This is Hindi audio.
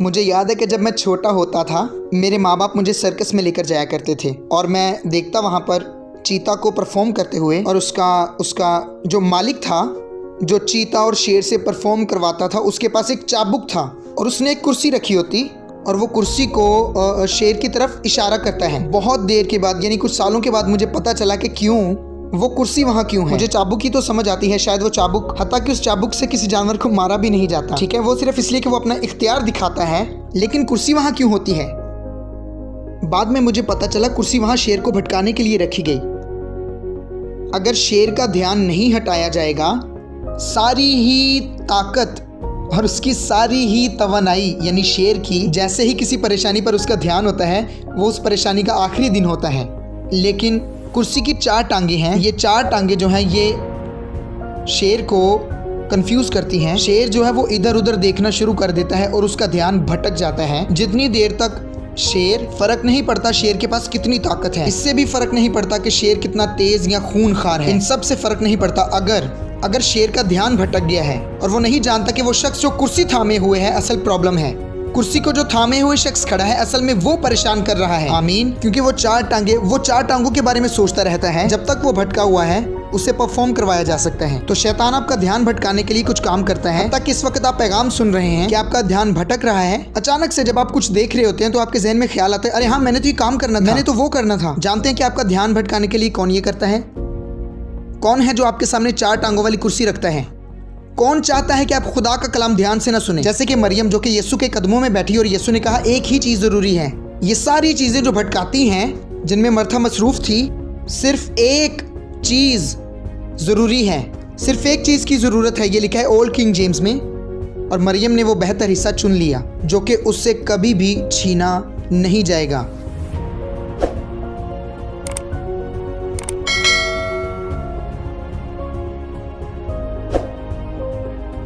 मुझे याद है कि जब मैं छोटा होता था मेरे माँ बाप मुझे सर्कस में लेकर जाया करते थे और मैं देखता वहाँ पर चीता को परफॉर्म करते हुए, और उसका जो मालिक था जो चीता और शेर से परफॉर्म करवाता था उसके पास एक चाबुक था और उसने एक कुर्सी रखी होती और वो कुर्सी को शेर की तरफ इशारा करता है। बहुत देर के बाद यानी कुछ सालों के बाद मुझे पता चला कि क्यों वो कुर्सी वहाँ क्यों है। मुझे चाबुक की तो समझ आती है, शायद वो चाबुक, हालांकि उस चाबुक से किसी जानवर को मारा भी नहीं जाता, ठीक है, वो सिर्फ इसलिए कि वो अपना इख्तियार दिखाता है, लेकिन कुर्सी वहाँ क्यों होती है? बाद में मुझे पता चला कुर्सी वहाँ शेर को भटकाने के लिए रखी गई। अगर शेर का ध्यान नहीं हटाया जाएगा, सारी ही ताकत और उसकी सारी ही तवानाई यानी शेर की, जैसे ही किसी परेशानी पर उसका ध्यान होता है वो उस परेशानी का आखिरी दिन होता है। लेकिन कुर्सी की 4 टांगे हैं, ये 4 टांगे जो हैं ये शेर को कंफ्यूज करती हैं। शेर जो है वो इधर उधर देखना शुरू कर देता है और उसका ध्यान भटक जाता है। जितनी देर तक शेर, फर्क नहीं पड़ता शेर के पास कितनी ताकत है, इससे भी फर्क नहीं पड़ता कि शेर कितना तेज या खूनखार है, इन सब से फर्क नहीं पड़ता। अगर शेर का ध्यान भटक गया है और वो नहीं जानता कि वो शख्स जो कुर्सी थामे हुए है असल प्रॉब्लम है, कुर्सी को जो थामे हुए शख्स खड़ा है असल में वो परेशान कर रहा है। आमीन। क्योंकि वो 4 टांगों के बारे में सोचता रहता है। जब तक वो भटका हुआ है उसे परफॉर्म करवाया जा सकता है। तो शैतान आपका ध्यान भटकाने के लिए कुछ काम करता है। तक इस वक्त आप पैगाम सुन रहे हैं कि आपका ध्यान भटक रहा है। अचानक से जब आप कुछ देख रहे होते हैं तो आपके जहन में ख्याल आता है, अरे हाँ मैंने तो ये काम करना था, मैंने तो वो करना था। जानते हैं कि आपका ध्यान भटकाने के लिए कौन ये करता है? कौन है जो आपके सामने 4 टांगों वाली कुर्सी रखता है? कौन चाहता है कि आप खुदा का कलाम ध्यान से ना सुने? जैसे कि मरियम जो कि यीशु के कदमों में बैठी और यीशु ने कहा एक ही चीज जरूरी है। ये सारी चीजें जो भटकाती हैं, जिनमें मर्था मसरूफ थी, सिर्फ एक चीज जरूरी है, सिर्फ एक चीज की जरूरत है। ये लिखा है ओल्ड किंग जेम्स में। और मरियम ने वो बेहतर हिस्सा चुन लिया जो कि उससे कभी भी छीना नहीं जाएगा।